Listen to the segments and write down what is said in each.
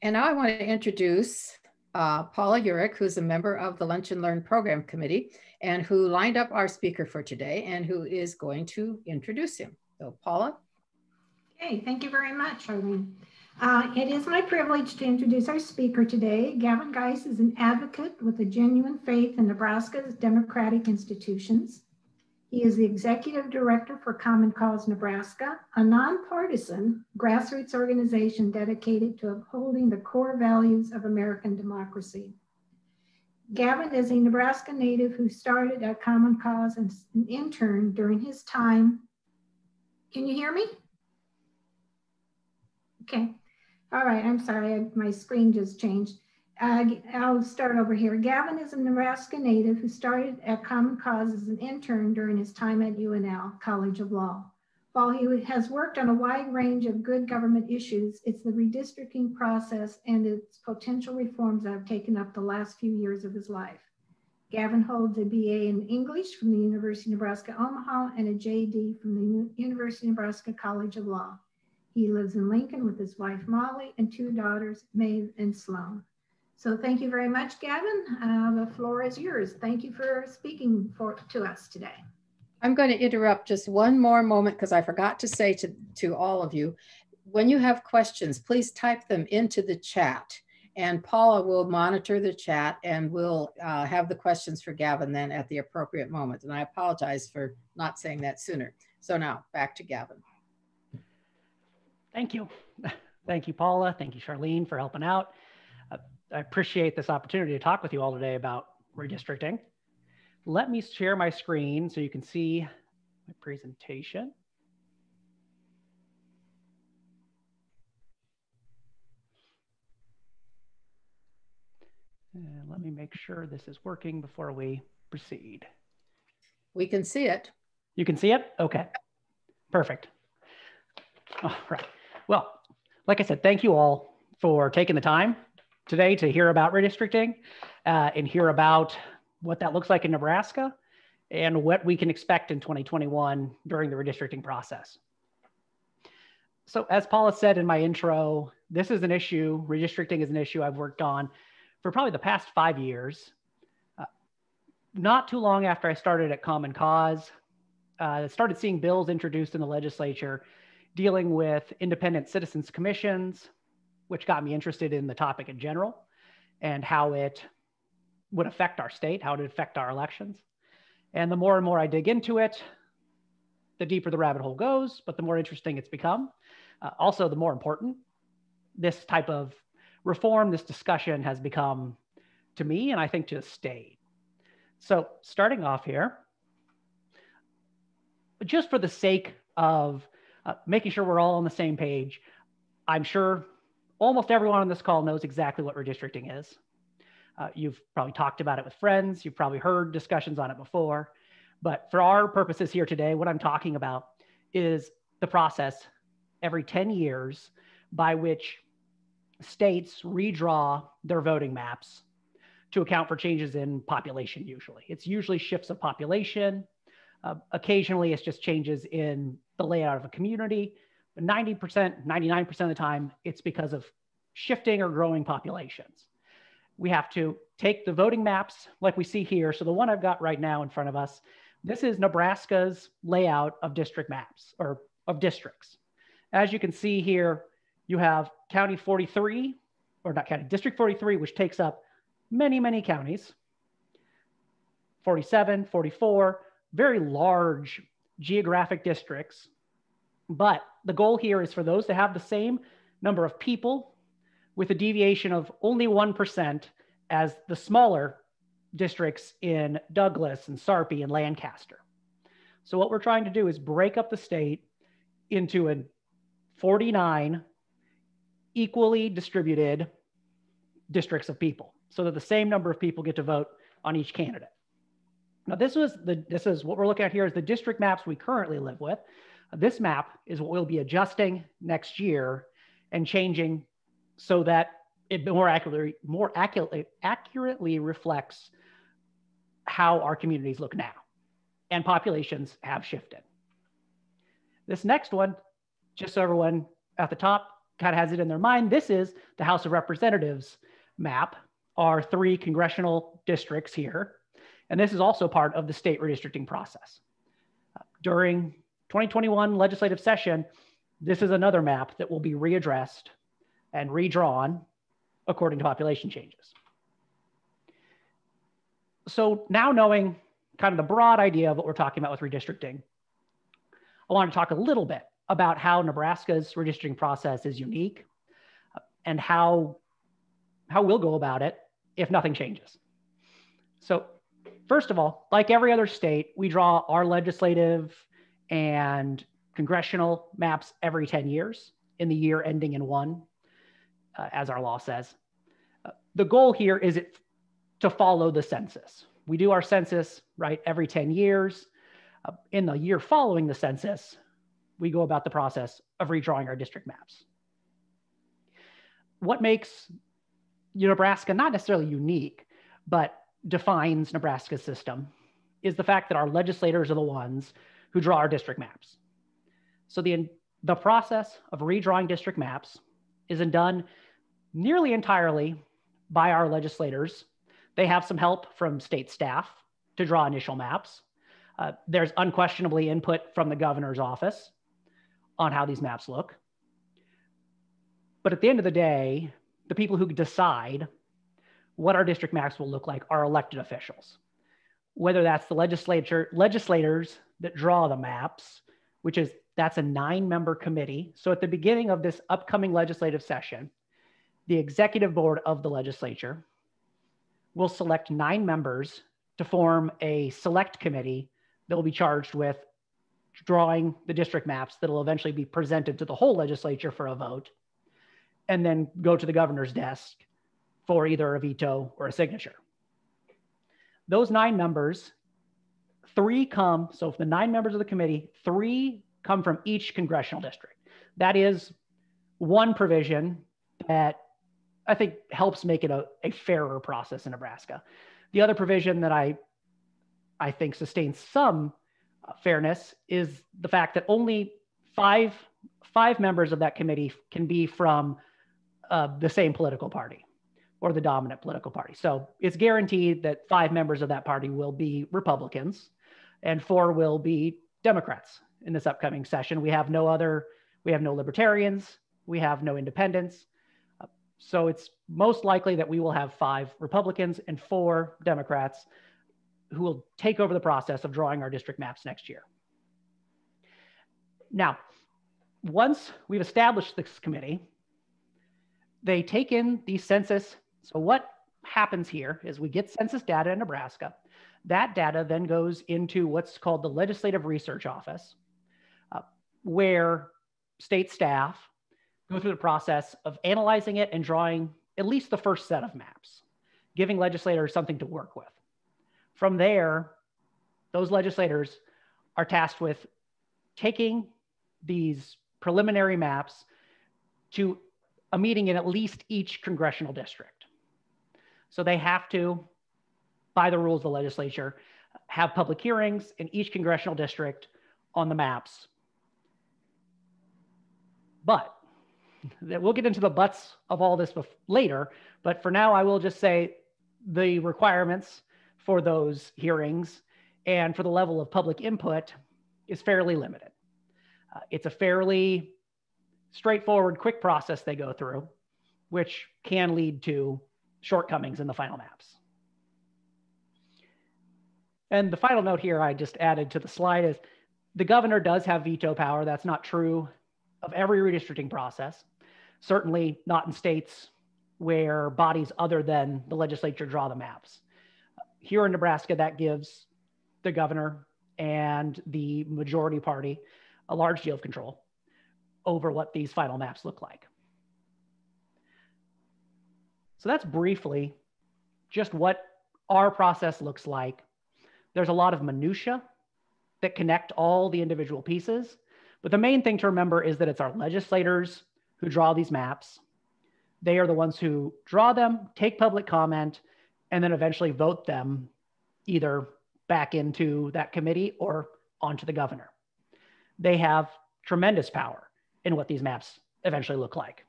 And now I want to introduce Paula Urich, who's a member of the Lunch and Learn Program Committee and who lined up our speaker for today and who is going to introduce him. So Paula. Okay, thank you very much, Arlene. It is my privilege to introduce our speaker today. Gavin Geis is an advocate with a genuine faith in Nebraska's democratic institutions. He is the executive director for Common Cause Nebraska, a nonpartisan grassroots organization dedicated to upholding the core values of American democracy. Gavin is a Nebraska native who started at Common Cause as an intern during his time. Can you hear me? Okay. All right. I'm sorry. My screen just changed. I'll start over here. Gavin is a Nebraska native who started at Common Cause as an intern during his time at UNL College of Law. While he has worked on a wide range of good government issues, it's the redistricting process and its potential reforms that have taken up the last few years of his life. Gavin holds a BA in English from the University of Nebraska Omaha and a JD from the University of Nebraska College of Law. He lives in Lincoln with his wife Molly and two daughters, Maeve and Sloan. So thank you very much, Gavin. The floor is yours. Thank you for speaking to us today. I'm going to interrupt just one more moment because I forgot to say to all of you, when you have questions, please type them into the chat and Paula will monitor the chat and we'll have the questions for Gavin then at the appropriate moment. And I apologize for not saying that sooner. So now back to Gavin. Thank you. Thank you, Paula. Thank you, Charlene, for helping out. I appreciate this opportunity to talk with you all today about redistricting. Let me share my screen so you can see my presentation. And let me make sure this is working before we proceed. We can see it. You can see it? Okay, perfect. All right. Well, like I said, thank you all for taking the time today to hear about redistricting and hear about what that looks like in Nebraska and what we can expect in 2021 during the redistricting process. So as Paula said in my intro, this is an issue, redistricting is an issue I've worked on for probably the past 5 years. Not too long after I started at Common Cause, I started seeing bills introduced in the legislature dealing with independent citizens commissions, which got me interested in the topic in general and how it would affect our state, how it would affect our elections. And the more and more I dig into it, the deeper the rabbit hole goes, but the more interesting it's become. Also, the more important this type of reform, this discussion has become to me, and I think to the state. So starting off here, just for the sake of making sure we're all on the same page, I'm sure almost everyone on this call knows exactly what redistricting is. You've probably talked about it with friends. You've probably heard discussions on it before. But for our purposes here today, what I'm talking about is the process every 10 years by which states redraw their voting maps to account for changes in population usually. It's usually shifts of population. Occasionally, it's just changes in the layout of a community. But 90%, 99% of the time, it's because of shifting or growing populations. We have to take the voting maps like we see here. So the one I've got right now in front of us, this is Nebraska's layout of district maps or of districts. As you can see here, you have county 43, or not county, district 43, which takes up many, many counties. 47, 44, very large geographic districts. But the goal here is for those to have the same number of people with a deviation of only 1% as the smaller districts in Douglas and Sarpy and Lancaster. So what we're trying to do is break up the state into 49 equally distributed districts of people so that the same number of people get to vote on each candidate. Now this is what we're looking at here is the district maps we currently live with. This map is what we'll be adjusting next year and changing so that it more accurately reflects how our communities look now, and populations have shifted. This next one, just so everyone at the top kind of has it in their mind, this is the House of Representatives map, our 3 congressional districts here. And this is also part of the state redistricting process. During 2021 legislative session, this is another map that will be readdressed and redrawn according to population changes. So now knowing kind of the broad idea of what we're talking about with redistricting, I want to talk a little bit about how Nebraska's redistricting process is unique and how we'll go about it if nothing changes. So first of all, like every other state, we draw our legislative and congressional maps every 10 years in the year ending in 1, as our law says. The goal here is to follow the census. We do our census, right, every 10 years. In the year following the census, we go about the process of redrawing our district maps. What makes Nebraska not necessarily unique, but defines Nebraska's system is the fact that our legislators are the ones who draw our district maps. So the process of redrawing district maps is done nearly entirely by our legislators. They have some help from state staff to draw initial maps. There's unquestionably input from the governor's office on how these maps look. But at the end of the day, the people who decide what our district maps will look like are elected officials. Whether that's the legislators that draw the maps, that's a 9-member committee. So at the beginning of this upcoming legislative session, the executive board of the legislature will select 9 members to form a select committee that will be charged with drawing the district maps that will eventually be presented to the whole legislature for a vote, and then go to the governor's desk for either a veto or a signature. Those 9 members, 3 come, so for the 9 members of the committee, 3 come from each congressional district. That is one provision that I think helps make it a fairer process in Nebraska. The other provision that I think sustains some fairness is the fact that only five members of that committee can be from the same political party or the dominant political party. So it's guaranteed that 5 members of that party will be Republicans and 4 will be Democrats in this upcoming session. We have no libertarians, we have no independents. So it's most likely that we will have 5 Republicans and 4 Democrats who will take over the process of drawing our district maps next year. Now, once we've established this committee, they take in the census. So what happens here is we get census data in Nebraska. That data then goes into what's called the Legislative Research Office, where state staff go through the process of analyzing it and drawing at least the first set of maps, giving legislators something to work with. From there, those legislators are tasked with taking these preliminary maps to a meeting in at least each congressional district. So they have to, by the rules of the legislature, have public hearings in each congressional district on the maps. But we'll get into the buts of all this later, but for now I will just say the requirements for those hearings and for the level of public input is fairly limited. It's a fairly straightforward, quick process they go through, which can lead to shortcomings in the final maps. And the final note here I just added to the slide is the governor does have veto power. That's not true of every redistricting process, certainly not in states where bodies other than the legislature draw the maps. Here in Nebraska, that gives the governor and the majority party a large deal of control over what these final maps look like. So that's briefly just what our process looks like. There's a lot of minutia that connect all the individual pieces, but the main thing to remember is that it's our legislators who draw these maps. They are the ones who draw them, take public comment, and then eventually vote them either back into that committee or onto the governor. They have tremendous power in what these maps eventually look like.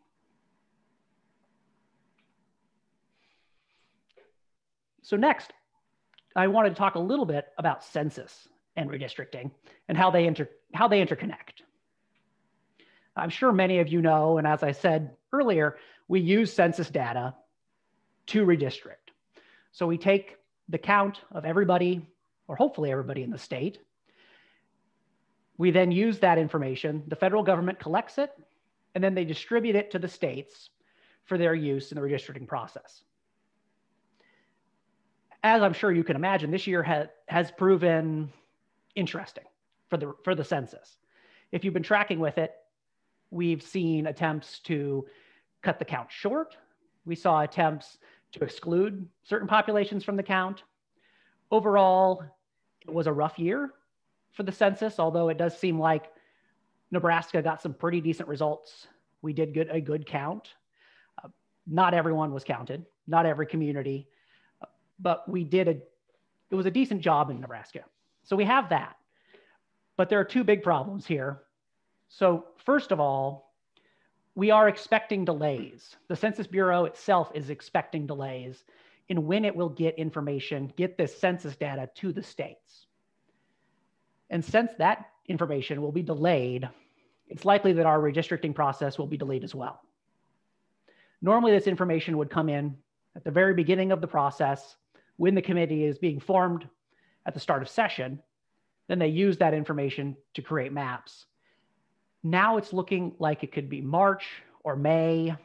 So next, I wanted to talk a little bit about census and redistricting and how they interconnect. I'm sure many of you know, and as I said earlier, we use census data to redistrict. So we take the count of everybody, or hopefully everybody in the state. We then use that information, the federal government collects it, and then they distribute it to the states for their use in the redistricting process. As I'm sure you can imagine, this year has proven interesting for the census. If you've been tracking with it, we've seen attempts to cut the count short. We saw attempts to exclude certain populations from the count. Overall, it was a rough year for the census, although it does seem like Nebraska got some pretty decent results. We did get a good count. Not everyone was counted, not every community, but it was a decent job in Nebraska. So we have that. But there are two big problems here. So first of all, we are expecting delays. The Census Bureau itself is expecting delays in when it will get information, get this census data to the states. And since that information will be delayed, it's likely that our redistricting process will be delayed as well. Normally, this information would come in at the very beginning of the process when the committee is being formed at the start of session. Then they use that information to create maps. Now it's looking like it could be March or May,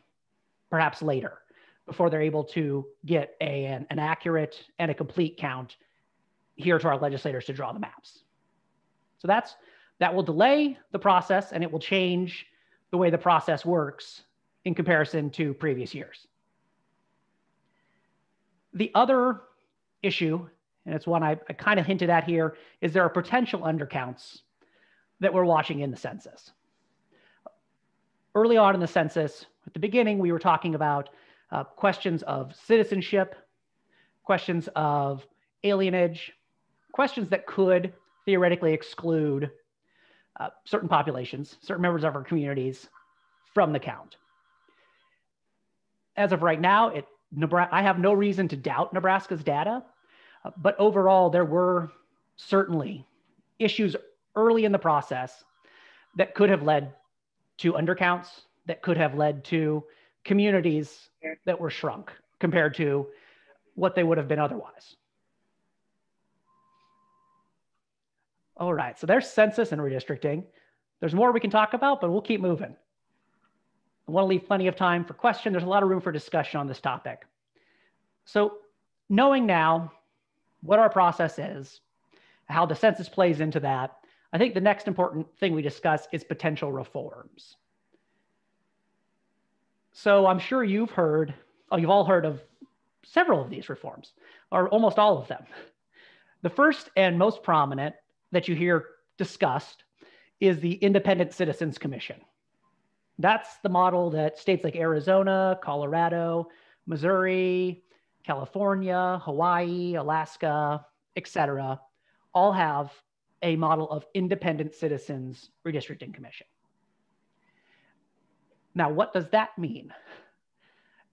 perhaps later, before they're able to get an accurate and a complete count here to our legislators to draw the maps. So that will delay the process, and it will change the way the process works in comparison to previous years. The other issue, and it's one I kind of hinted at here, is there are potential undercounts that we're watching in the census. Early on in the census, at the beginning, we were talking about questions of citizenship, questions of alienage, questions that could theoretically exclude certain populations, certain members of our communities from the count. As of right now, I have no reason to doubt Nebraska's data, but overall, there were certainly issues early in the process that could have led to undercounts, that could have led to communities that were shrunk compared to what they would have been otherwise. All right, so there's census and redistricting. There's more we can talk about, but we'll keep moving. I want to leave plenty of time for questions. There's a lot of room for discussion on this topic. So knowing now what our process is, how the census plays into that, I think the next important thing we discuss is potential reforms. So I'm sure you've all heard of several of these reforms, or almost all of them. The first and most prominent that you hear discussed is the Independent Citizens Commission. That's the model that states like Arizona, Colorado, Missouri, California, Hawaii, Alaska, etc., all have a model of Independent Citizens Redistricting Commission. Now, what does that mean?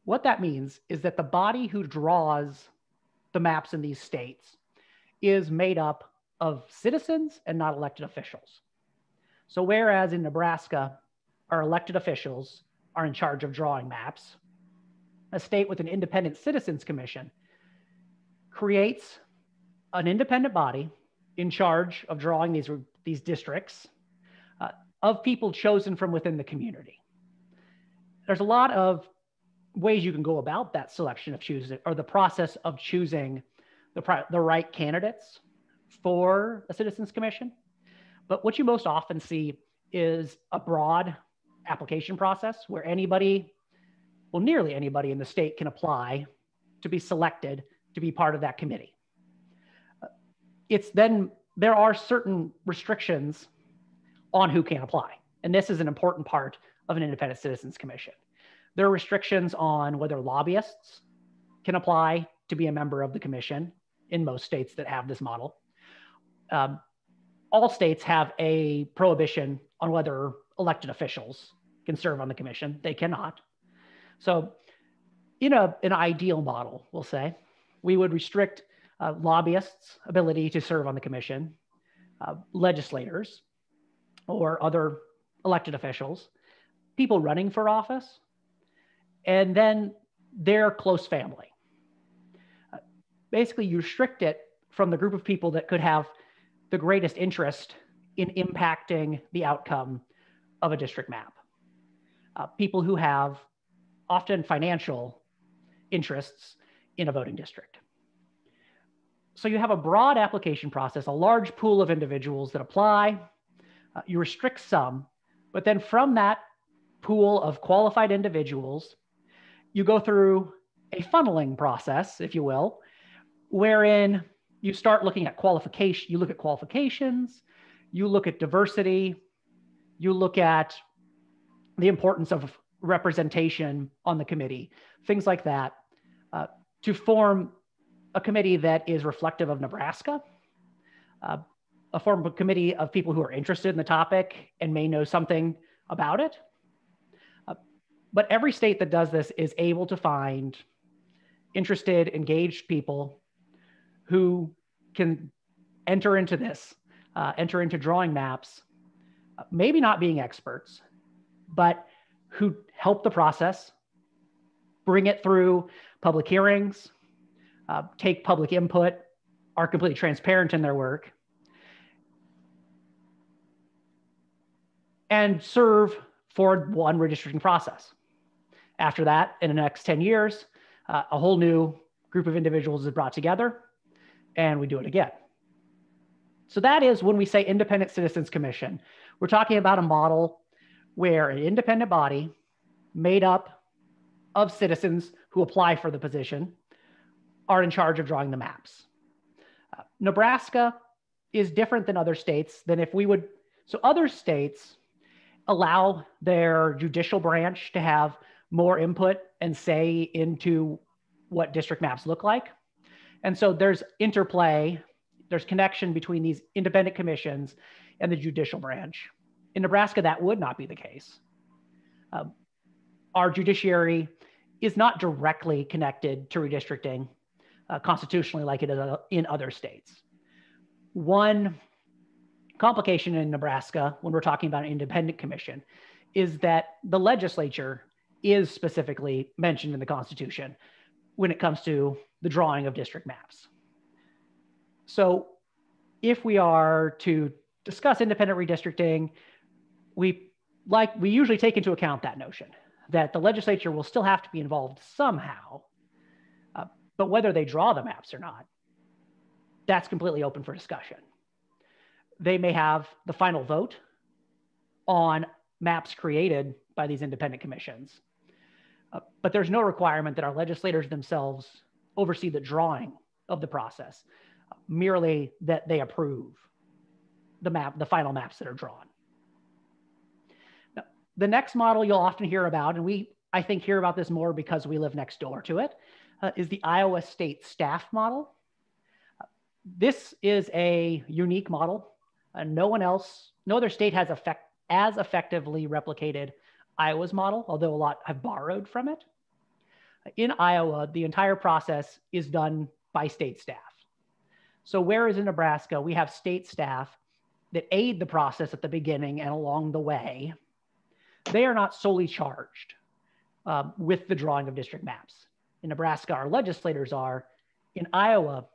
What that means is that the body who draws the maps in these states is made up of citizens and not elected officials. So whereas in Nebraska, our elected officials are in charge of drawing maps, a state with an Independent Citizens Commission creates an independent body in charge of drawing these districts of people chosen from within the community. There's a lot of ways you can go about that selection of choosing, or the process of choosing the right candidates for a Citizens Commission. But what you most often see is a broad application process where anybody, well, nearly anybody in the state can apply to be selected to be part of that committee. There are certain restrictions on who can apply. And this is an important part of an Independent Citizens Commission. There are restrictions on whether lobbyists can apply to be a member of the commission in most states that have this model. All states have a prohibition on whether elected officials can serve on the commission. They cannot. So in an ideal model, we'll say, we would restrict lobbyists' ability to serve on the commission, legislators, or other elected officials, people running for office, and then their close family. Basically, you restrict it from the group of people that could have the greatest interest in impacting the outcome of a district map. People who have often financial interests in a voting district. So you have a broad application process, a large pool of individuals that apply. You restrict some, but then from that pool of qualified individuals, you go through a funneling process, if you will, wherein you start looking at qualification, you look at qualifications, you look at diversity, you look at the importance of representation on the committee, things like that, to form a committee that is reflective of Nebraska, a form of committee of people who are interested in the topic and may know something about it. But every state that does this is able to find interested, engaged people who can enter into this, enter into drawing maps, maybe not being experts, but who help the process, bring it through public hearings, take public input, are completely transparent in their work, and serve for one redistricting process. After that, in the next 10 years, a whole new group of individuals is brought together, and we do it again. So that is when we say Independent Citizens Commission, we're talking about a model where an independent body made up of citizens who apply for the position are in charge of drawing the maps. Nebraska is different than other states than if we would, so other states allow their judicial branch to have more input and say into what district maps look like. And so there's interplay, there's connection between these independent commissions and the judicial branch. In Nebraska, that would not be the case. Our judiciary is not directly connected to redistricting constitutionally like it is in other states. One complication in Nebraska when we're talking about an independent commission is that the legislature is specifically mentioned in the Constitution when it comes to the drawing of district maps. So if we are to discuss independent redistricting, we usually take into account that notion that the legislature will still have to be involved somehow, but whether they draw the maps or not, that's completely open for discussion. They may have the final vote on maps created by these independent commissions, but there's no requirement that our legislators themselves oversee the drawing of the process, merely that they approve the final maps that are drawn. Now, the next model you'll often hear about, and I think hear about this more because we live next door to it, is the Iowa state staff model. This is a unique model. No other state has as effectively replicated Iowa's model, although a lot have borrowed from it. In Iowa, the entire process is done by state staff. So whereas in Nebraska, we have state staff that aid the process at the beginning and along the way, they are not solely charged with the drawing of district maps. In Nebraska, our legislators are. In Iowa,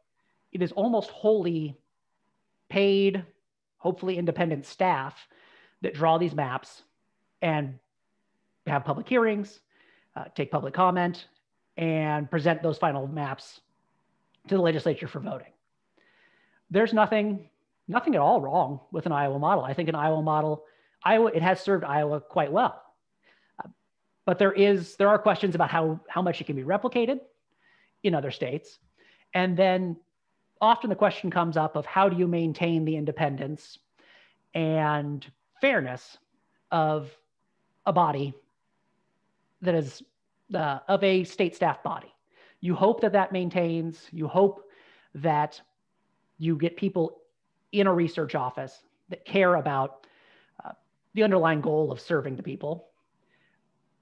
it is almost wholly paid, hopefully independent staff that draw these maps and have public hearings, take public comment, and present those final maps to the legislature for voting. There's nothing at all wrong with an Iowa model. I think an Iowa model, it has served Iowa quite well. But there are questions about how much it can be replicated in other states. And then often the question comes up of how do you maintain the independence and fairness of a body that is of a state staff body. You hope that maintains, you hope that you get people in a research office that care about the underlying goal of serving the people.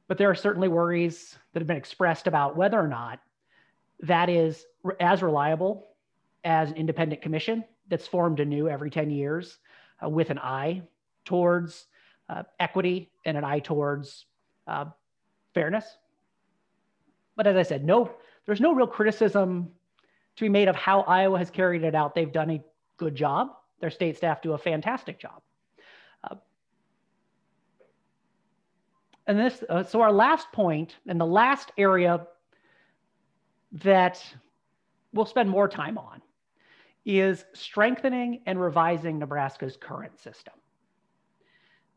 But there are certainly worries that have been expressed about whether or not that is as reliable as an independent commission that's formed anew every 10 years with an eye towards equity and an eye towards fairness. But as I said, there's no real criticism to be made of how Iowa has carried it out. They've done a good job. Their state staff do a fantastic job. So our last point and the last area that we'll spend more time on is strengthening and revising Nebraska's current system.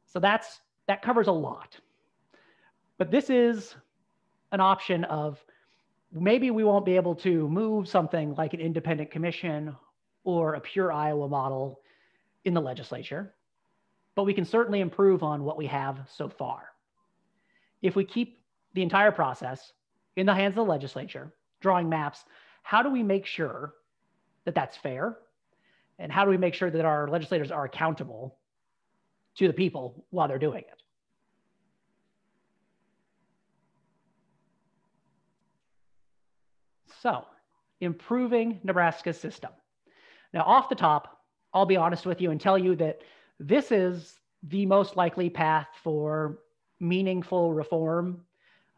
So that covers a lot. But this is an option of maybe we won't be able to move something like an independent commission or a pure Iowa model in the legislature, but we can certainly improve on what we have so far. If we keep the entire process in the hands of the legislature, drawing maps, how do we make sure that that's fair? And how do we make sure that our legislators are accountable to the people while they're doing it? So, improving Nebraska's system. Now, off the top, I'll be honest with you and tell you that this is the most likely path for meaningful reform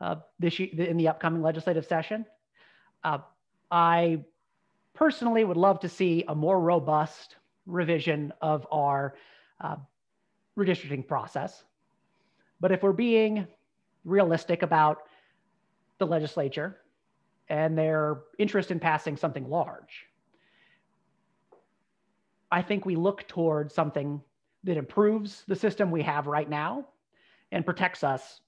in the upcoming legislative session. I personally would love to see a more robust revision of our redistricting process. But if we're being realistic about the legislature and their interest in passing something large, I think we look toward something that improves the system we have right now and protects us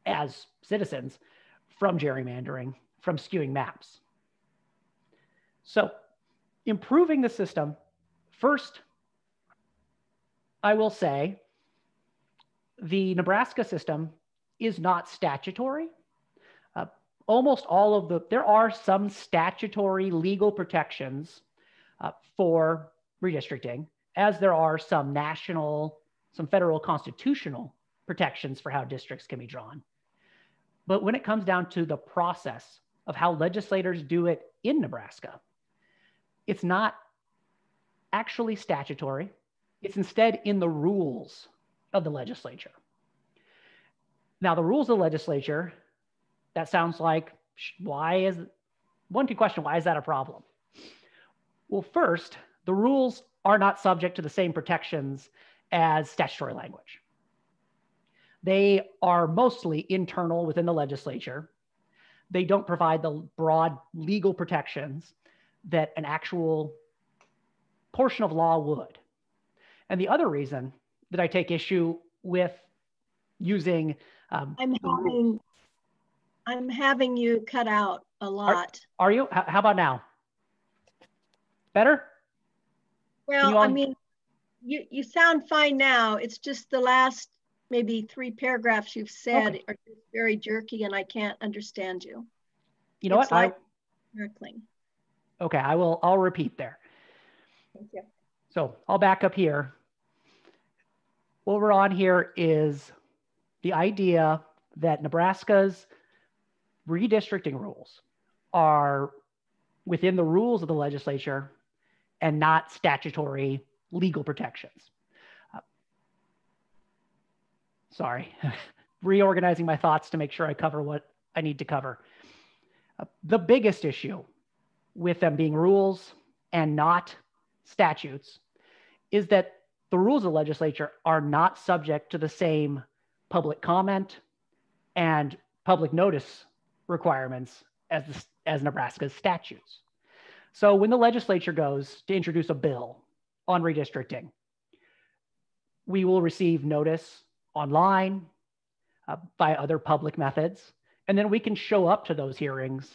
as citizens from gerrymandering, from skewing maps. So, improving the system, first, I will say the Nebraska system is not statutory. Almost all of there are some statutory legal protections for redistricting, as there are some federal constitutional protections for how districts can be drawn. But when it comes down to the process of how legislators do it in Nebraska, it's not actually statutory. It's instead in the rules of the legislature. Now, the rules of the legislature, that sounds like, one could question, why is that a problem? Well, first, the rules are not subject to the same protections as statutory language. They are mostly internal within the legislature. They don't provide the broad legal protections that an actual portion of law would. And the other reason that I take issue with using I'm having you cut out a lot. Are you? How about now? Better? Well, I mean, you sound fine now. It's just the last maybe 3 paragraphs you've said are very jerky and I can't understand you. You know what? Like crackling. Okay, I'll repeat there. Thank you. So I'll back up here. What we're on here is the idea that Nebraska's redistricting rules are within the rules of the legislature and not statutory legal protections. Sorry, reorganizing my thoughts to make sure I cover what I need to cover. The biggest issue with them being rules and not statutes is that the rules of the legislature are not subject to the same public comment and public notice requirements as Nebraska's statutes. So when the legislature goes to introduce a bill on redistricting, we will receive notice online by other public methods, and then we can show up to those hearings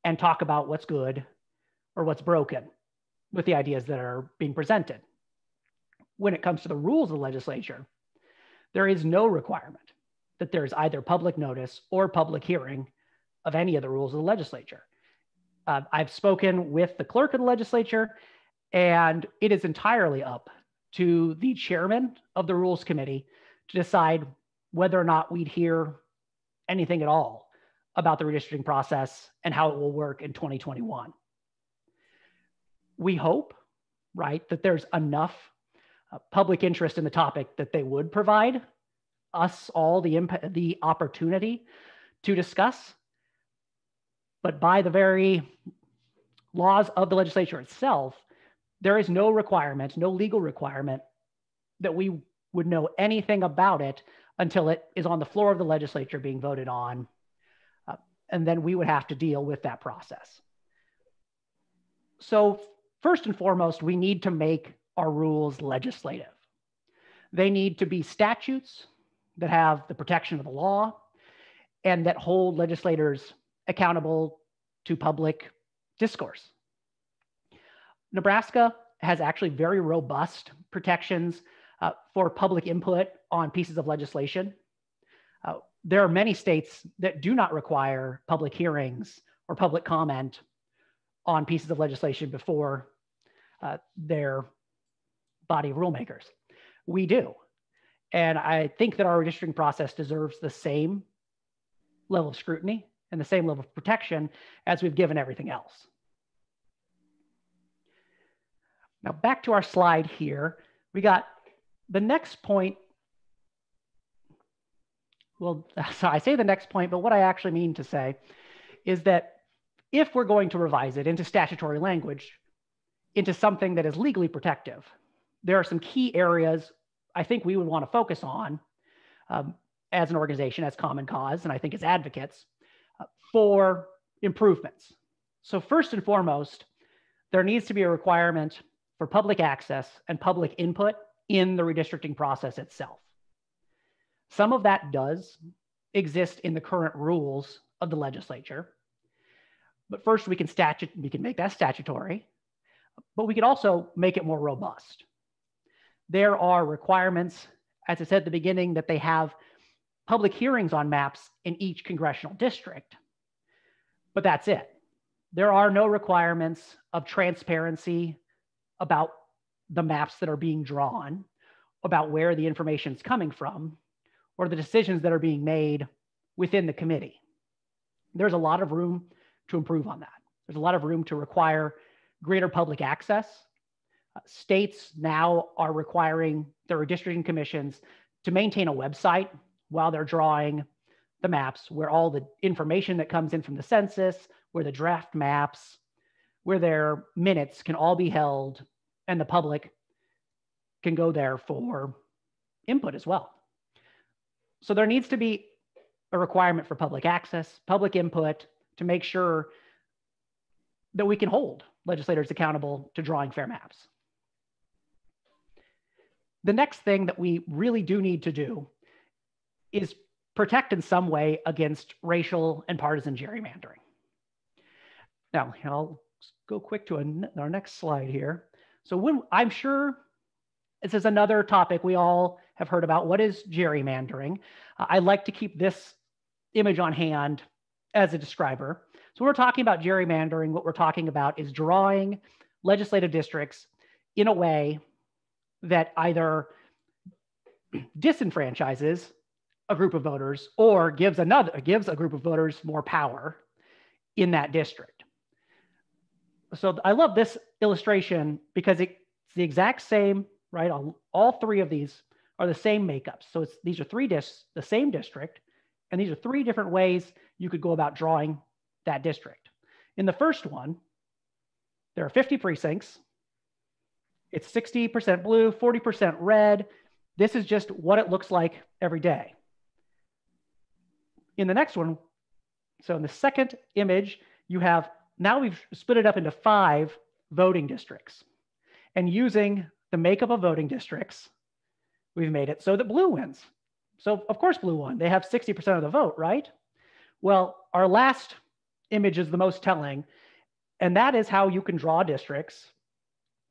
and talk about what's good or what's broken with the ideas that are being presented. When it comes to the rules of the legislature, there is no requirement that there's either public notice or public hearing of any of the rules of the legislature. I've spoken with the clerk of the legislature, and it is entirely up to the chairman of the Rules Committee to decide whether or not we'd hear anything at all about the redistricting process and how it will work in 2021. We hope, right, that there's enough public interest in the topic that they would provide us all the opportunity to discuss. But by the very laws of the legislature itself, there is no requirement, no legal requirement that we would know anything about it until it is on the floor of the legislature being voted on. And then we would have to deal with that process. So first and foremost, we need to make our rules legislative. They need to be statutes that have the protection of the law and that hold legislators accountable to public discourse. Nebraska has actually very robust protections for public input on pieces of legislation. There are many states that do not require public hearings or public comment on pieces of legislation before their body of rulemakers. We do. And I think that our redistricting process deserves the same level of scrutiny and the same level of protection as we've given everything else. Now back to our slide here, we got the next point. Well, so I say the next point, but what I actually mean to say is that if we're going to revise it into statutory language, into something that is legally protective, there are some key areas I think we would want to focus on as an organization, as Common Cause, and I think as advocates for improvements. So first and foremost, there needs to be a requirement for public access and public input in the redistricting process itself. Some of that does exist in the current rules of the legislature. But first we can make that statutory, but we could also make it more robust. There are requirements, as I said at the beginning, that they have public hearings on maps in each congressional district, but that's it. There are no requirements of transparency about the maps that are being drawn, about where the information is coming from, or the decisions that are being made within the committee. There's a lot of room to improve on that. There's a lot of room to require greater public access. States now are requiring their redistricting commissions to maintain a website while they're drawing the maps, where all the information that comes in from the census, where the draft maps, where their minutes can all be held, and the public can go there for input as well. So there needs to be a requirement for public access, public input, to make sure that we can hold legislators accountable to drawing fair maps. The next thing that we really do need to do is protect in some way against racial and partisan gerrymandering. Now, I'll go quick to our next slide here. So I'm sure this is another topic we all have heard about. What is gerrymandering? I like to keep this image on hand as a describer. So when we're talking about gerrymandering, what we're talking about is drawing legislative districts in a way that either disenfranchises a group of voters or gives a group of voters more power in that district. So I love this illustration because it's the exact same, right? All three of these are the same makeups. So these are the same district, and these are three different ways you could go about drawing that district. In the first one, there are 50 precincts. It's 60% blue, 40% red. This is just what it looks like every day. In the next one, so in the second image, now we've split it up into 5 voting districts. And using the makeup of voting districts, we've made it so that blue wins. So of course blue won. They have 60% of the vote, right? Well, our last image is the most telling, and that is how you can draw districts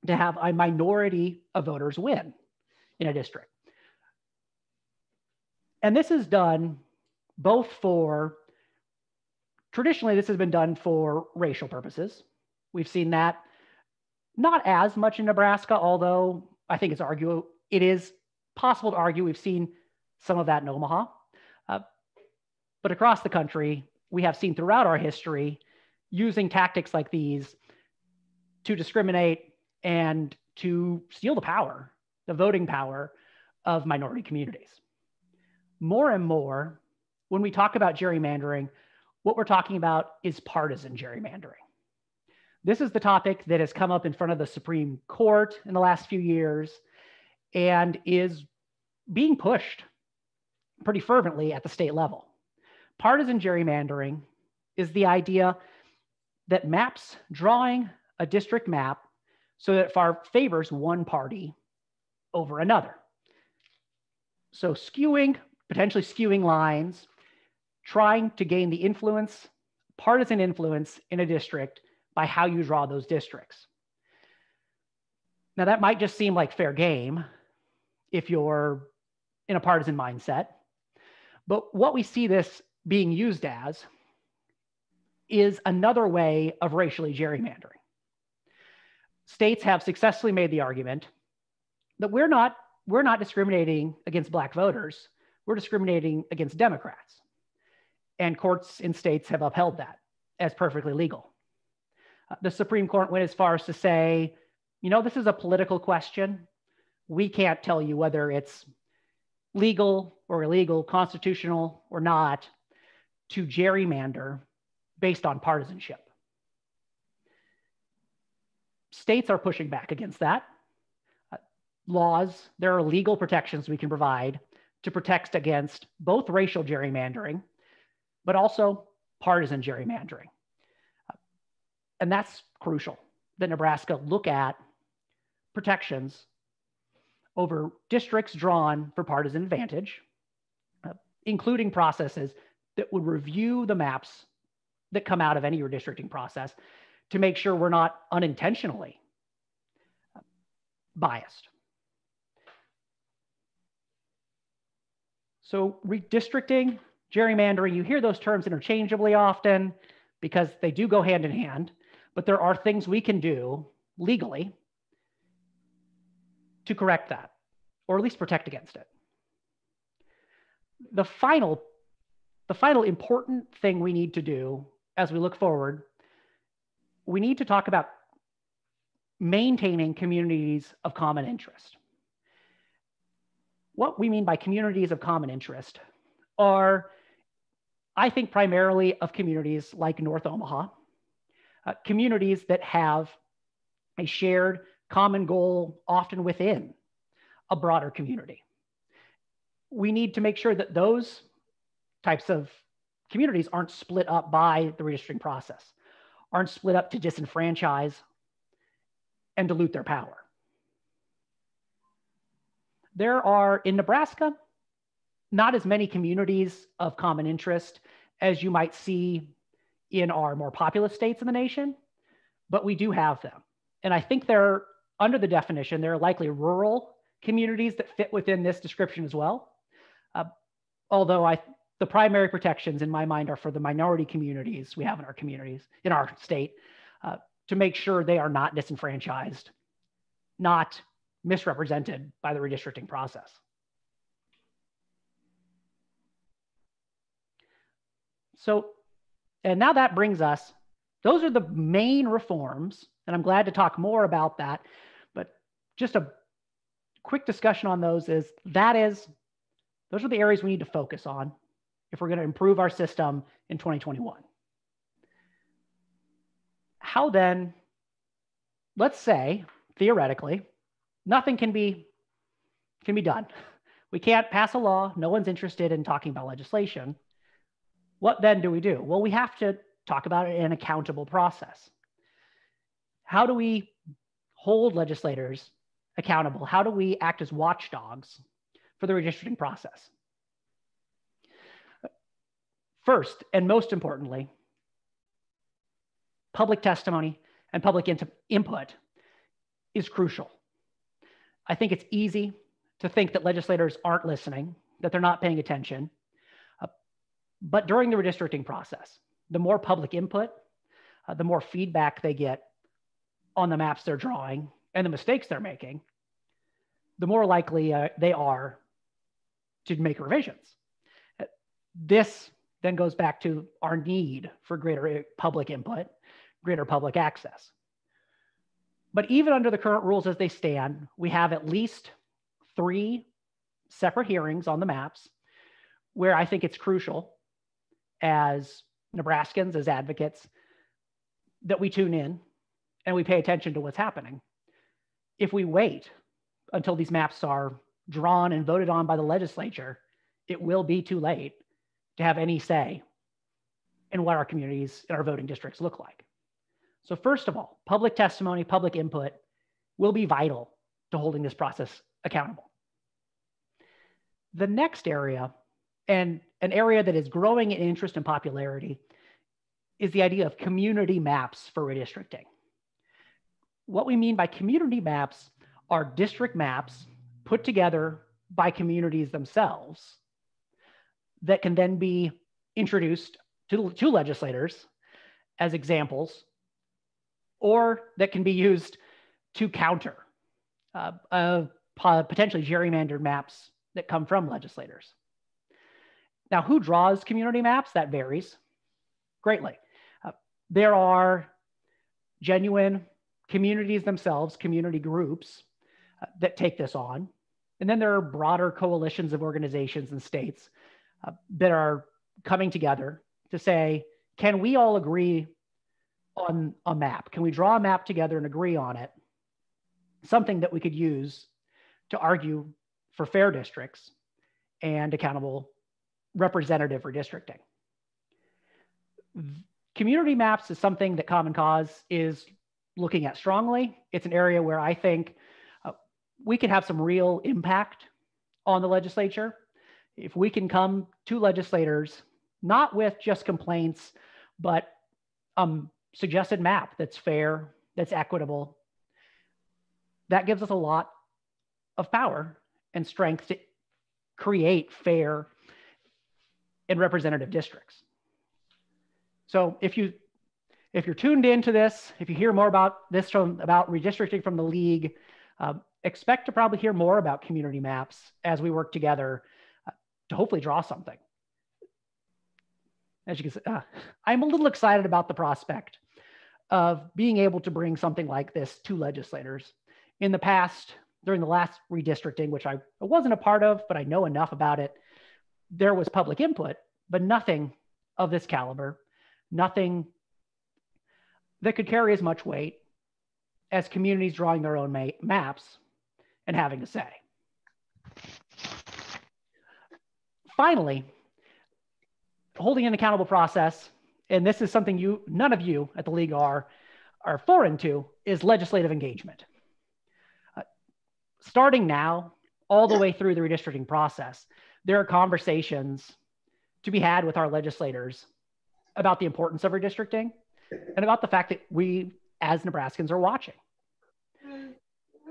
to have a minority of voters win in a district. And this is done both traditionally this has been done for racial purposes. We've seen that not as much in Nebraska, although I think it is possible to argue we've seen some of that in Omaha. But across the country, we have seen throughout our history using tactics like these to discriminate and to steal the power, the voting power of minority communities. More and more, when we talk about gerrymandering, what we're talking about is partisan gerrymandering. This is the topic that has come up in front of the Supreme Court in the last few years and is being pushed pretty fervently at the state level. Partisan gerrymandering is the idea that maps drawing a district map so that it favors one party over another. So potentially skewing lines, trying to gain the influence, partisan influence in a district by how you draw those districts. Now that might just seem like fair game if you're in a partisan mindset, but what we see this being used as is another way of racially gerrymandering. States have successfully made the argument that we're not discriminating against Black voters, we're discriminating against Democrats. And courts in states have upheld that as perfectly legal. The Supreme Court went as far as to say, this is a political question. We can't tell you whether it's legal or illegal, constitutional or not, to gerrymander based on partisanship. States are pushing back against that. There are legal protections we can provide to protect against both racial gerrymandering, but also partisan gerrymandering. And that's crucial that Nebraska look at protections over districts drawn for partisan advantage, including processes that would review the maps that come out of any redistricting process to make sure we're not unintentionally biased. So redistricting, gerrymandering, you hear those terms interchangeably often because they do go hand in hand, but there are things we can do legally to correct that, or at least protect against it. The final important thing we need to do as we look forward, we need to talk about maintaining communities of common interest. What we mean by communities of common interest are, I think, primarily of communities like North Omaha, communities that have a shared common goal, often within a broader community. We need to make sure that those types of communities aren't split up by the redistricting process, aren't split up to disenfranchise and dilute their power. There are, in Nebraska, not as many communities of common interest as you might see in our more populous states in the nation, but we do have them. And I think they're, under the definition, they're likely rural communities that fit within this description as well. Although the primary protections in my mind are for the minority communities we have in our communities, in our state, to make sure they are not disenfranchised, not misrepresented by the redistricting process. So, and now that brings us, those are the main reforms, and I'm glad to talk more about that, but just a quick discussion on those is, those are the areas we need to focus on if we're going to improve our system in 2021. How then, let's say, theoretically, nothing can be done. We can't pass a law. No one's interested in talking about legislation. What then do we do? Well, we have to talk about it in an accountable process. How do we hold legislators accountable? How do we act as watchdogs for the redistricting process? First, and most importantly, public testimony and public input is crucial. I think it's easy to think that legislators aren't listening, that they're not paying attention. But during the redistricting process, the more public input, the more feedback they get on the maps they're drawing and the mistakes they're making, the more likely they are to make revisions. This then goes back to our need for greater public input, greater public access. But even under the current rules as they stand, we have at least 3 separate hearings on the maps where I think it's crucial as Nebraskans, as advocates, that we tune in and we pay attention to what's happening. If we wait until these maps are drawn and voted on by the legislature, it will be too late to have any say in what our communities and our voting districts look like. So first of all, public testimony, public input will be vital to holding this process accountable. The next area, and an area that is growing in interest and popularity, is the idea of community maps for redistricting. What we mean by community maps are district maps put together by communities themselves that can then be introduced to legislators as examples, or that can be used to counter potentially gerrymandered maps that come from legislators. Now, who draws community maps? That varies greatly. There are genuine communities themselves, community groups that take this on. And then there are broader coalitions of organizations and states that are coming together to say, can we all agree on a map? Can we draw a map together and agree on it? Something that we could use to argue for fair districts and accountable representative redistricting. Community maps is something that Common Cause is looking at strongly. It's an area where I think we can have some real impact on the legislature. If we can come to legislators, not with just complaints, but suggested map that's fair, that's equitable, that gives us a lot of power and strength to create fair and representative districts. So if you're tuned into this, if you hear more about this about redistricting from the league, expect to probably hear more about community maps as we work together to hopefully draw something. As you can see, I'm a little excited about the prospect of being able to bring something like this to legislators. In the past, during the last redistricting, which I wasn't a part of, but I know enough about it, there was public input, but nothing of this caliber, nothing that could carry as much weight as communities drawing their own maps and having to say. Finally, holding an accountable process, and this is something none of you at the league are foreign to, is legislative engagement. Starting now, all the way through the redistricting process, there are conversations to be had with our legislators about the importance of redistricting and about the fact that we, as Nebraskans, are watching.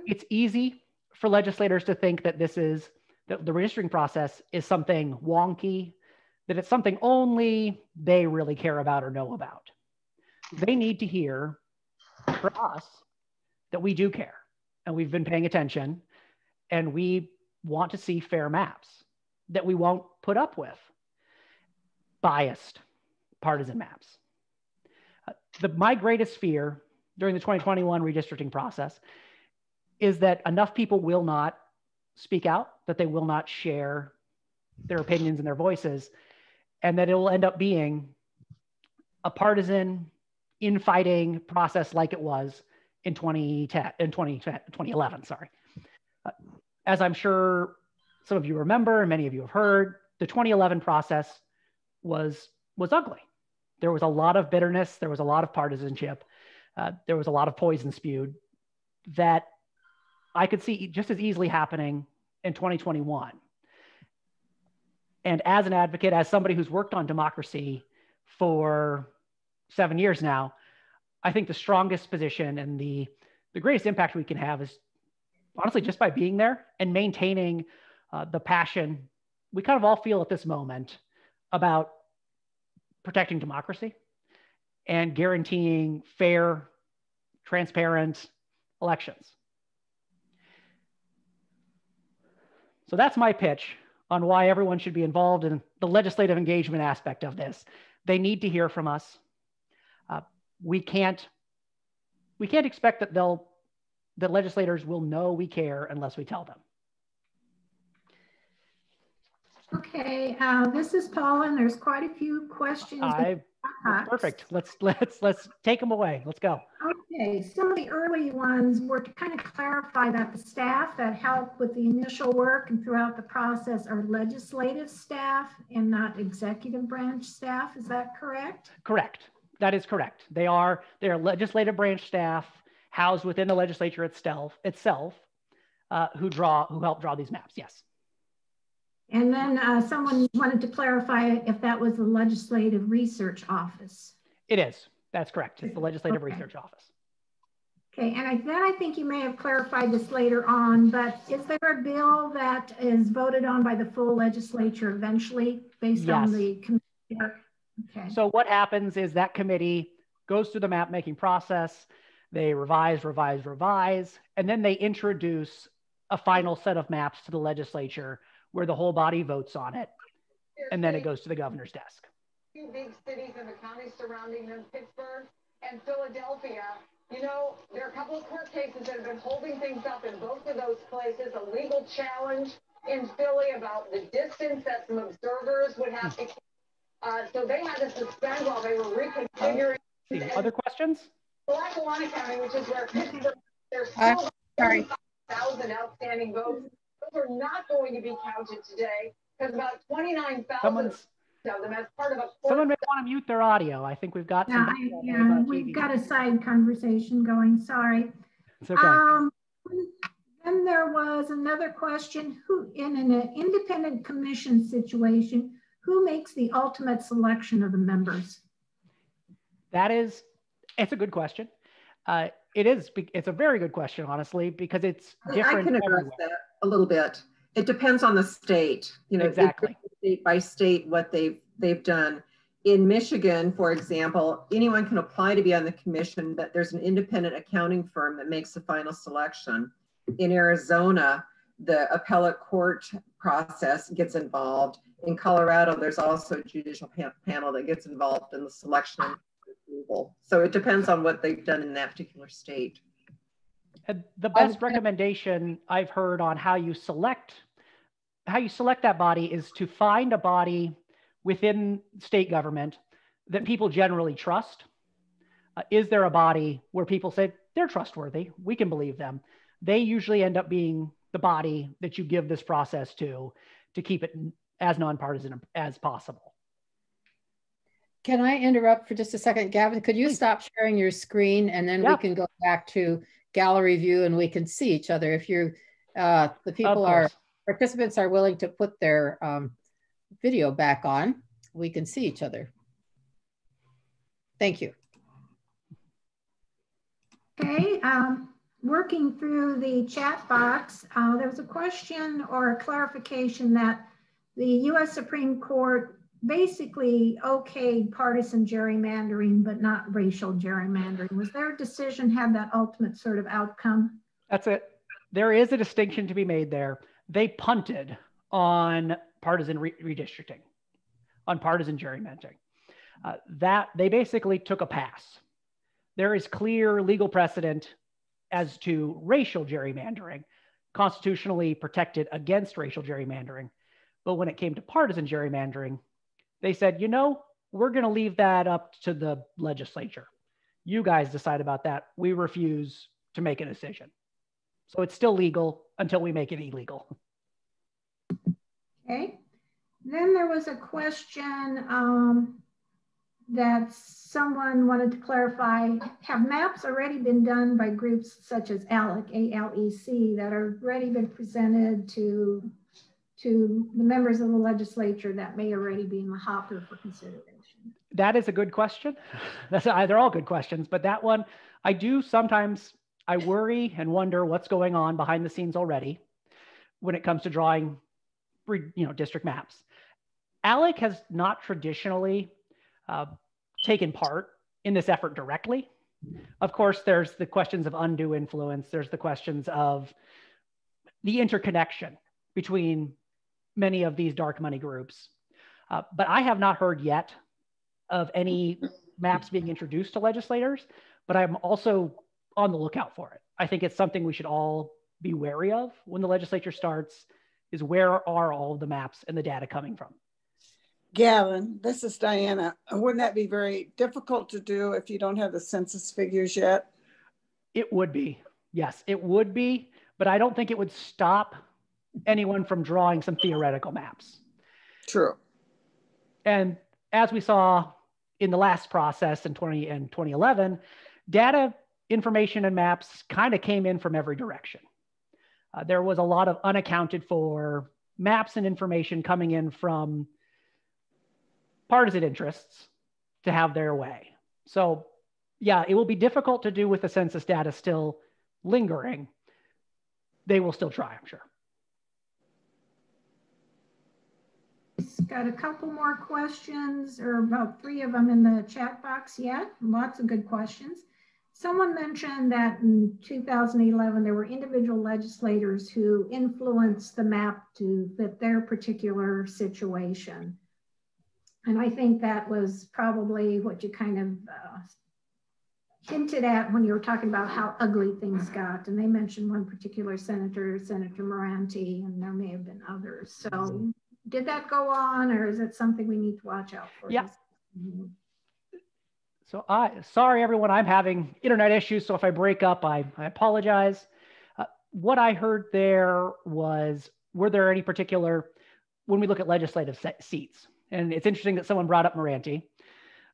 It's easy for legislators to think that the redistricting process is something wonky, that it's something only they really care about or know about. They need to hear from us that we do care and we've been paying attention and we want to see fair maps, that we won't put up with biased partisan maps. My greatest fear during the 2021 redistricting process is that enough people will not speak out, that they will not share their opinions and their voices, and that it will end up being a partisan infighting process like it was in 2011, sorry. As I'm sure some of you remember, and many of you have heard, the 2011 process was ugly. There was a lot of bitterness, there was a lot of partisanship, there was a lot of poison spewed that I could see just as easily happening in 2021. And as an advocate, as somebody who's worked on democracy for 7 years now, I think the strongest position and the greatest impact we can have is honestly just by being there and maintaining the passion we kind of all feel at this moment about protecting democracy and guaranteeing fair, transparent elections. So that's my pitch on why everyone should be involved in the legislative engagement aspect of this. They need to hear from us. We can't expect that legislators will know we care unless we tell them. Okay, this is Paula, and there's quite a few questions. Perfect. Let's take them away. Let's go. Okay, some of the early ones were to kind of clarify that the staff that help with the initial work and throughout the process are legislative staff and not executive branch staff. Is that correct? Correct. That is correct. They are legislative branch staff housed within the legislature itself who help draw these maps. Yes. And then someone wanted to clarify if that was the Legislative Research Office. It is. That's correct. It's the Legislative Research Office. Okay, and I think you may have clarified this later on, but is there a bill that is voted on by the full legislature eventually based on the committee? Okay. So what happens is that committee goes through the map making process. They revise, and then they introduce a final set of maps to the legislature where the whole body votes on it, and then it goes to the governor's desk. Two big cities in the counties surrounding them, Pittsburgh and Philadelphia. You know, there are a couple of court cases that have been holding things up in both of those places. A legal challenge in Philly about the distance that some observers would have to keep. So they had to suspend while they were reconfiguring. Other questions? Lackawanna County, which is where Pittsburgh, there's still 35,000 outstanding votes. Those are not going to be counted today because about 29,000 of them as part of a court. Someone may want to mute their audio. I think we've got we've got a side conversation going. Sorry. It's okay. Then there was another question: who, in an independent commission situation, who makes the ultimate selection of the members? It's a good question. It's a very good question, honestly, because it's different. I can address that a little bit. It depends on the state, you know, exactly. State by state, what they've done. In Michigan, for example, anyone can apply to be on the commission, but there's an independent accounting firm that makes the final selection. In Arizona, the appellate court process gets involved. In Colorado, there's also a judicial panel that gets involved in the selection and approval. So it depends on what they've done in that particular state. The best recommendation I've heard on how you select that body is to find a body within state government that people generally trust. Is there a body where people say they're trustworthy, we can believe them? They usually end up being the body that you give this process to keep it as nonpartisan as possible. Can I interrupt for just a second? Gavin, could you stop sharing your screen, and then we can go back to gallery view and we can see each other. If you're, participants are willing to put their video back on, we can see each other. Thank you. Okay, working through the chat box, there was a question or a clarification that the U.S. Supreme Court basically okayed partisan gerrymandering, but not racial gerrymandering. Was their decision had that ultimate sort of outcome? That's it. There is a distinction to be made there. They punted on partisan redistricting, on partisan gerrymandering. That they basically took a pass. There is clear legal precedent as to racial gerrymandering, constitutionally protected against racial gerrymandering. But when it came to partisan gerrymandering, they said, you know, we're going to leave that up to the legislature. You guys decide about that. We refuse to make a decision. So it's still legal until we make it illegal. Okay. Then there was a question that someone wanted to clarify. Have maps already been done by groups such as ALEC, A-L-E-C, that are already been presented to the members of the legislature that may already be in the hopper for consideration? That is a good question. They're all good questions, but that one, I worry and wonder what's going on behind the scenes already when it comes to drawing, district maps. ALEC has not traditionally taken part in this effort directly. Of course, there's the questions of undue influence. There's the questions of the interconnection between many of these dark money groups. But I have not heard yet of any maps being introduced to legislators, but I'm also on the lookout for it. I think it's something we should all be wary of when the legislature starts, is where are all of the maps and the data coming from? Gavin, this is Diana. Wouldn't that be very difficult to do if you don't have the census figures yet? It would be, yes, it would be, but I don't think it would stop anyone from drawing some theoretical maps. True. And as we saw in the last process in 2011, data, information, and maps kind of came in from every direction. There was a lot of unaccounted for maps and information coming in from partisan interests to have their way. So yeah, it will be difficult to do with the census data still lingering. They will still try, I'm sure. Got a couple more questions, or about 3 of them in the chat box yet. Lots of good questions. Someone mentioned that in 2011, there were individual legislators who influenced the map to fit their particular situation. And I think that was probably what you kind of hinted at when you were talking about how ugly things got. And they mentioned one particular senator, Senator Moranti, and there may have been others. So did that go on, or is it something we need to watch out for? Yeah. So sorry everyone, I'm having internet issues. So if I break up, I apologize. What I heard there was, were there any particular, when we look at legislative seats, and it's interesting that someone brought up Moranti.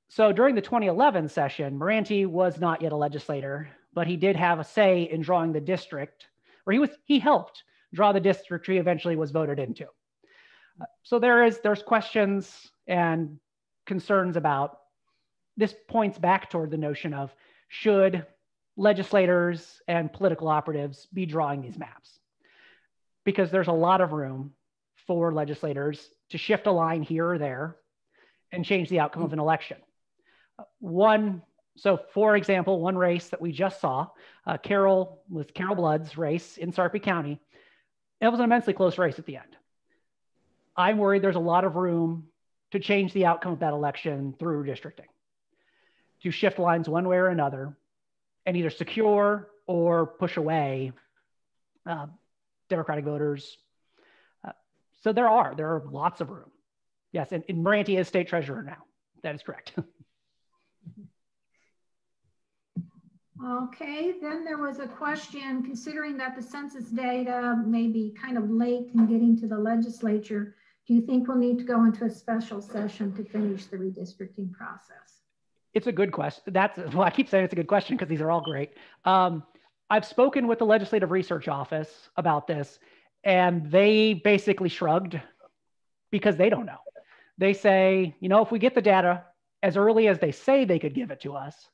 So during the 2011 session, Moranti was not yet a legislator, but he did have a say in drawing the district, or he helped draw the district he eventually was voted into. So there's questions and concerns about, this points back toward the notion of, should legislators and political operatives be drawing these maps? Because there's a lot of room for legislators to shift a line here or there and change the outcome of an election. So for example, one race that we just saw, Carol Blood's race in Sarpy County, it was an immensely close race at the end. I'm worried there's a lot of room to change the outcome of that election through redistricting, to shift lines one way or another and either secure or push away Democratic voters. So there are lots of room. Yes, and Moranti is state treasurer now. That is correct. Okay, then there was a question, considering that the census data may be kind of late in getting to the legislature, do you think we'll need to go into a special session to finish the redistricting process? It's a good question. Well, I keep saying it's a good question because these are all great. I've spoken with the Legislative Research Office about this, and they basically shrugged because they don't know. They say, if we get the data as early as they say they could give it to us,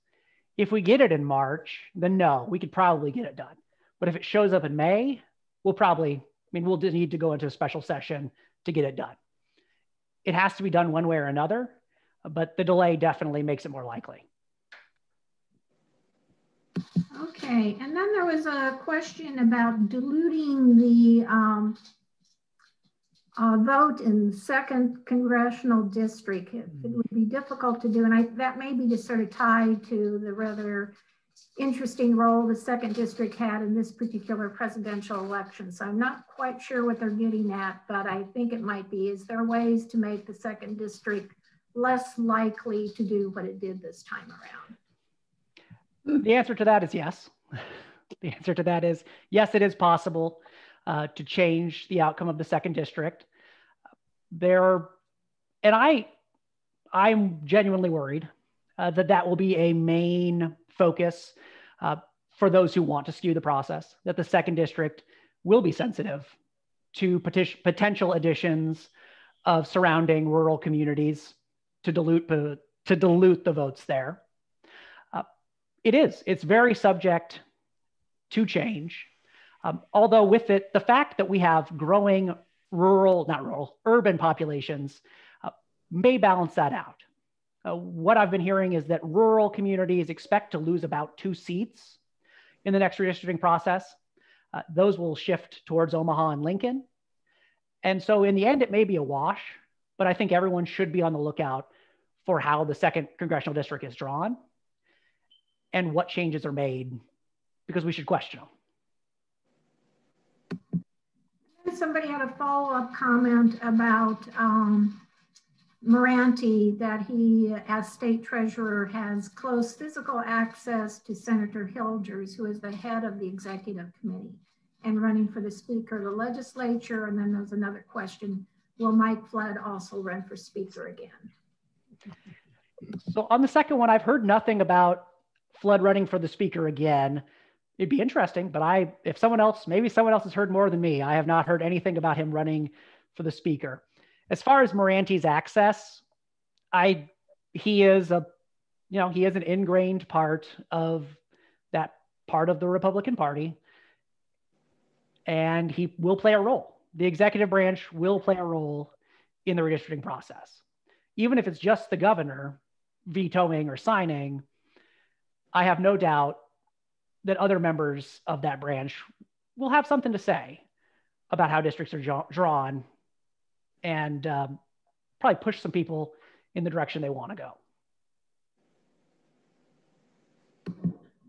if we get it in March, then no, we could probably get it done. But if it shows up in May, we'll need to go into a special session to get it done. It has to be done one way or another, but the delay definitely makes it more likely. Okay, and then there was a question about diluting the vote in the 2nd congressional district. It would be difficult to do, and that may be just sort of tied to the rather interesting role the 2nd district had in this particular presidential election. So I'm not quite sure what they're getting at, but I think it might be, is there ways to make the 2nd district less likely to do what it did this time around? The answer to that is yes. The answer to that is yes, it is possible to change the outcome of the 2nd district. I'm genuinely worried that will be a main focus for those who want to skew the process, that the 2nd district will be sensitive to potential additions of surrounding rural communities to dilute the votes there. It's very subject to change. Although with it, the fact that we have growing urban populations may balance that out. What I've been hearing is that rural communities expect to lose about 2 seats in the next redistricting process. Those will shift towards Omaha and Lincoln. And so in the end, it may be a wash, but I think everyone should be on the lookout for how the second congressional district is drawn and what changes are made, because we should question them. Somebody had a follow-up comment about Moranti, that he, as state treasurer, has close physical access to Senator Hilgers, who is the head of the executive committee and running for the speaker of the legislature. And then there's another question, will Mike Flood also run for speaker again? So on the second one, I've heard nothing about Flood running for the speaker again. It'd be interesting, but if someone else, maybe someone else has heard more than me, I have not heard anything about him running for the speaker. As far as Moranti's access, he is an ingrained part of that part of the Republican Party, and he will play a role. The executive branch will play a role in the redistricting process. Even if it's just the governor vetoing or signing, I have no doubt that other members of that branch will have something to say about how districts are drawn, and probably push some people in the direction they want to go.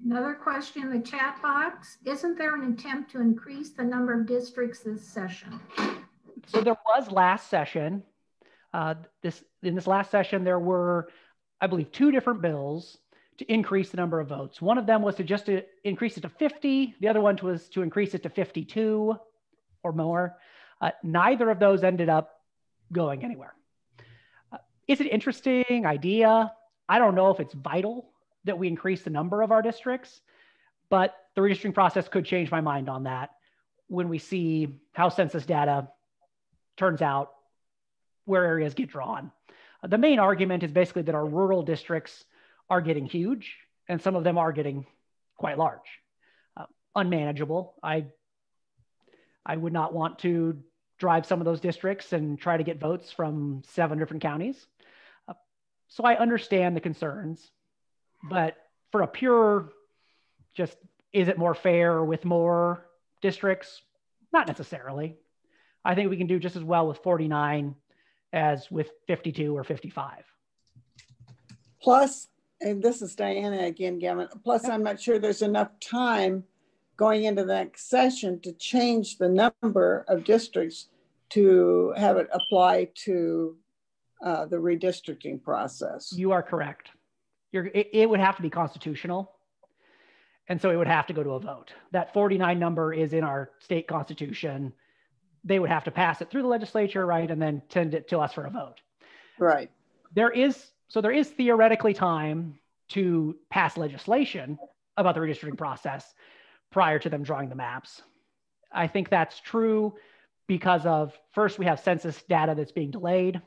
Another question in the chat box. Isn't there an attempt to increase the number of districts this session? So there was last session. In this last session, there were, I believe, 2 different bills to increase the number of votes. One of them was to increase it to 50. The other one was to increase it to 52 or more. Neither of those ended up going anywhere. Is it an interesting idea? I don't know if it's vital that we increase the number of our districts, but the redistricting process could change my mind on that when we see how census data turns out, where areas get drawn. The main argument is basically that our rural districts are getting huge, and some of them are getting quite large, unmanageable. I would not want to drive some of those districts and try to get votes from 7 different counties. So I understand the concerns, but for a pure, just, is it more fair with more districts? Not necessarily. I think we can do just as well with 49 as with 52 or 55. Plus, and this is Diana again, Gavin, plus I'm not sure there's enough time going into the next session to change the number of districts to have it apply to the redistricting process. You are correct. It would have to be constitutional. And so it would have to go to a vote. That 49 number is in our state constitution. They would have to pass it through the legislature, right? And then send it to us for a vote. Right. There is theoretically time to pass legislation about the redistricting process prior to them drawing the maps. I think that's true because of, first, we have census data that's being delayed.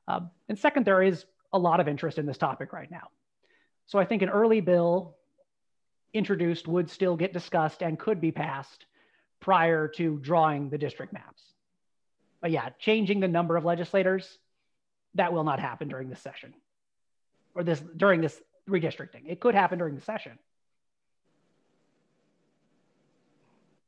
And second, there is a lot of interest in this topic right now. So I think an early bill introduced would still get discussed and could be passed prior to drawing the district maps. But yeah, changing the number of legislators, that will not happen during this session or during this redistricting. It could happen during the session.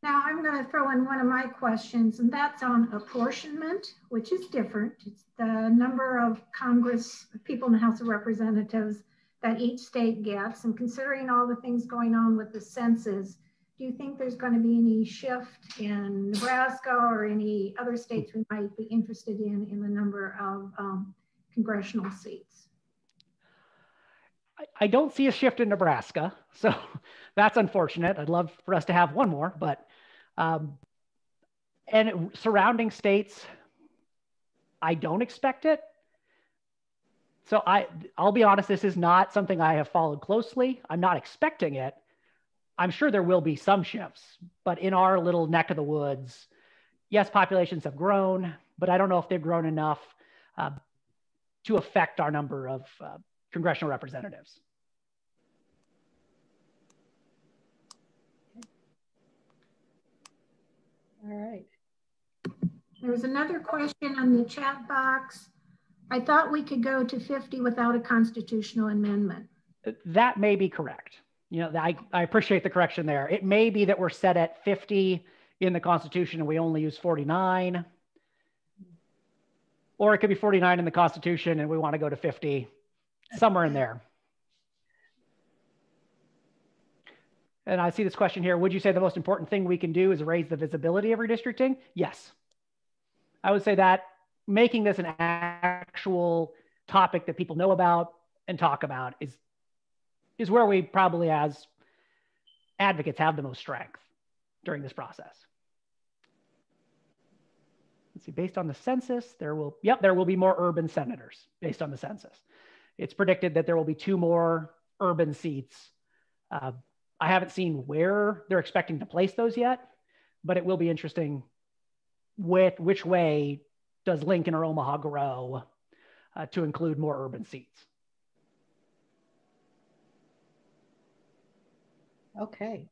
Now I'm going to throw in one of my questions, and that's on apportionment, which is different. It's the number of Congress people in the House of Representatives that each state gets. And considering all the things going on with the census, do you think there's going to be any shift in Nebraska or any other states we might be interested in the number of congressional seats? I don't see a shift in Nebraska, so that's unfortunate. I'd love for us to have one more, but and surrounding states, I don't expect it. So I'll be honest, this is not something I have followed closely. I'm not expecting it. I'm sure there will be some shifts, but in our little neck of the woods, yes, populations have grown, but I don't know if they've grown enough to affect our number of congressional representatives. All right. There was another question on the chat box. I thought we could go to 50 without a constitutional amendment. That may be correct. You know, I appreciate the correction there. It may be that we're set at 50 in the Constitution and we only use 49. or it could be 49 in the Constitution and we want to go to 50, somewhere in there. And I see this question here. Would you say the most important thing we can do is raise the visibility of redistricting? Yes. I would say that making this an actual topic that people know about and talk about is where we probably as advocates have the most strength during this process. Let's see, based on the census, there will be more urban senators based on the census. It's predicted that there will be 2 more urban seats. I haven't seen where they're expecting to place those yet, but it will be interesting which way does Lincoln or Omaha grow to include more urban seats. Okay.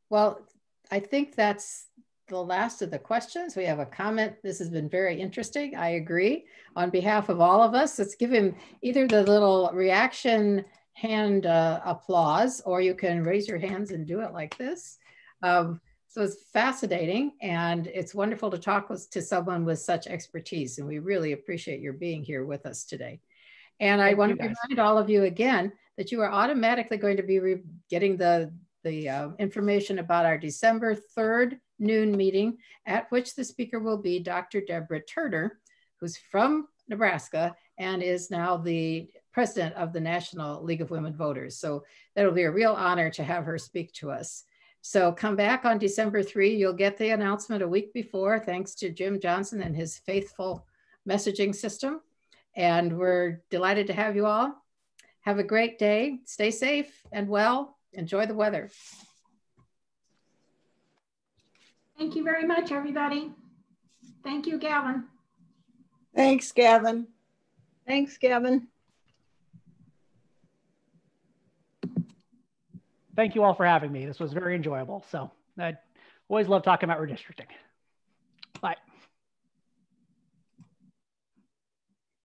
Well, I think that's the last of the questions. We have a comment. This has been very interesting. I agree. On behalf of all of us, let's give him either the little reaction hand applause, or you can raise your hands and do it like this. So it's fascinating, and it's wonderful to talk to someone with such expertise, and we really appreciate your being here with us today. And I want to remind all of you again that you are automatically going to be getting the information about our December 3rd noon meeting, at which the speaker will be Dr. Deborah Turner, who's from Nebraska and is now the president of the National League of Women Voters. So that'll be a real honor to have her speak to us. So come back on December 3. You'll get the announcement a week before, thanks to Jim Johnson and his faithful messaging system. And we're delighted to have you all. Have a great day. Stay safe and well. Enjoy the weather. Thank you very much, everybody. Thank you, Gavin. Thanks, Gavin. Thanks, Gavin. Thank you all for having me. This was very enjoyable. So I always love talking about redistricting.